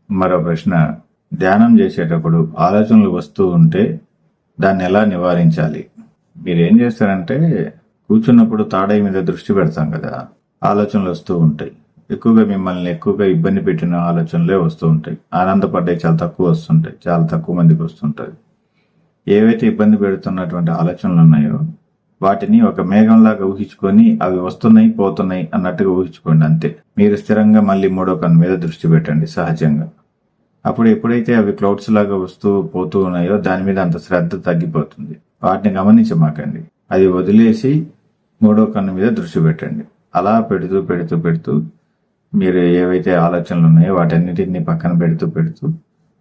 మరో ప్రశ్న, ధ్యానం చేసేటప్పుడు ఆలోచనలు వస్తూ ఉంటే దాన్ని ఎలా నివారించాలి? మీరు ఏం చేస్తారంటే, కూర్చున్నప్పుడు తాడై మీద దృష్టి పెడతాం కదా, ఆలోచనలు వస్తూ ఉంటాయి. మిమ్మల్ని ఎక్కువగా ఇబ్బంది పెట్టిన ఆలోచనలే వస్తూ ఉంటాయి. ఆనందపడ్డాయి చాలా తక్కువ వస్తుంటాయి, చాలా తక్కువ మందికి వస్తుంటుంది. ఏవైతే ఇబ్బంది పెడుతున్నటువంటి ఆలోచనలు ఉన్నాయో వాటిని ఒక మేఘంలాగా ఊహించుకొని అవి వస్తున్నాయి పోతున్నాయి అన్నట్టుగా ఊహించుకోండి, అంతే. మీరు స్థిరంగా మళ్ళీ మూడో కన్ను మీద దృష్టి పెట్టండి సహజంగా. అప్పుడు ఎప్పుడైతే అవి క్లౌడ్స్ లాగా వస్తూ పోతూ ఉన్నాయో దాని మీద అంత శ్రద్ధ తగ్గిపోతుంది. వాటిని గమనించమాకండి, అది వదిలేసి మూడో కన్ను మీద దృష్టి పెట్టండి. అలా పెడుతూ పెడుతూ పెడుతూ మీరు ఏవైతే ఆలోచనలు ఉన్నాయో వాటన్నిటిని పక్కన పెడుతూ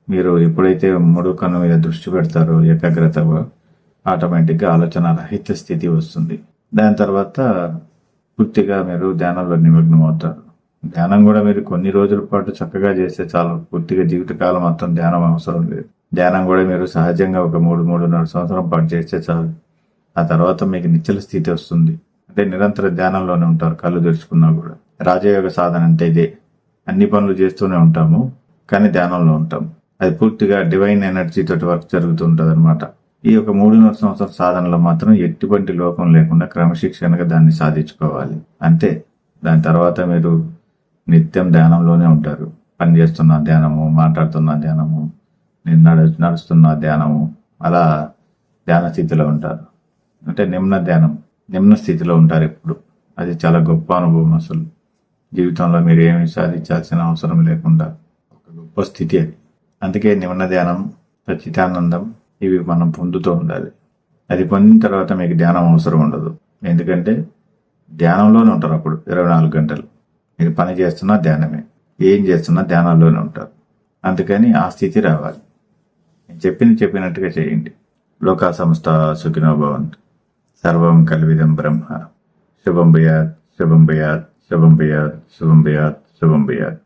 మీరు ఎప్పుడైతే మూడో కన్ను మీద దృష్టి పెడతారో ఏకాగ్రతగా, ఆటోమేటిక్గా ఆలోచన రహిత స్థితి వస్తుంది. దాని తర్వాత పూర్తిగా మీరు ధ్యానంలో నిమగ్నం అవుతారు. ధ్యానం కూడా మీరు కొన్ని రోజుల పాటు చక్కగా చేస్తే చాలు, పూర్తిగా జీవితకాలం మొత్తం ధ్యానం అవసరం లేదు. ధ్యానం కూడా మీరు సహజంగా ఒక 3-3.5 సంవత్సరం పాటు చేస్తే చాలు. ఆ తర్వాత మీకు నిశ్చల స్థితి వస్తుంది. అంటే నిరంతర ధ్యానంలోనే ఉంటారు కళ్ళు తెరుచుకున్నా కూడా. రాజయోగ సాధన అంటే ఇదే. అన్ని పనులు చేస్తూనే ఉంటాము కానీ ధ్యానంలో ఉంటాం. అది పూర్తిగా డివైన్ ఎనర్జీ తోటి వర్క్ జరుగుతుంటది అనమాట. ఈ యొక్క 3.5 సంవత్సరం సాధనలో మాత్రం ఎటువంటి లోపం లేకుండా క్రమశిక్షణగా దాన్ని సాధించుకోవాలి, అంతే. దాని తర్వాత మీరు నిత్యం ధ్యానంలోనే ఉంటారు. పని చేస్తున్న ధ్యానము, మాట్లాడుతున్న ధ్యానము, నేను నడుస్తున్న ధ్యానము, అలా ధ్యాన స్థితిలో ఉంటారు. అంటే నిమ్న స్థితిలో ఉంటారు ఎప్పుడు. అది చాలా గొప్ప అనుభవం. అసలు జీవితంలో మీరు ఏమి సాధించాల్సిన అవసరం లేకుండా ఒక గొప్ప స్థితి అది. అందుకే నిమ్న ధ్యానం, సచ్చిదానందం ఇవి మనం పొందుతూ ఉండాలి. అది పొందిన తర్వాత మీకు ధ్యానం అవసరం ఉండదు. ఎందుకంటే ధ్యానంలోనే ఉంటారు అప్పుడు 24 గంటలు. మీరు పని చేస్తున్నా ధ్యానమే, ఏం చేస్తున్నా ధ్యానంలోనే ఉంటారు. అందుకని ఆ స్థితి రావాలి. నేను చెప్పినట్టుగా చేయండి. లోకా సంస్థ సుఖినో భవంతు. సర్వం కల్విదం బ్రహ్మ. శుభం భయాత్, శుభం భయాత్, శుభం భయాత్, శుభం భయాత్, శుభం భయాత్.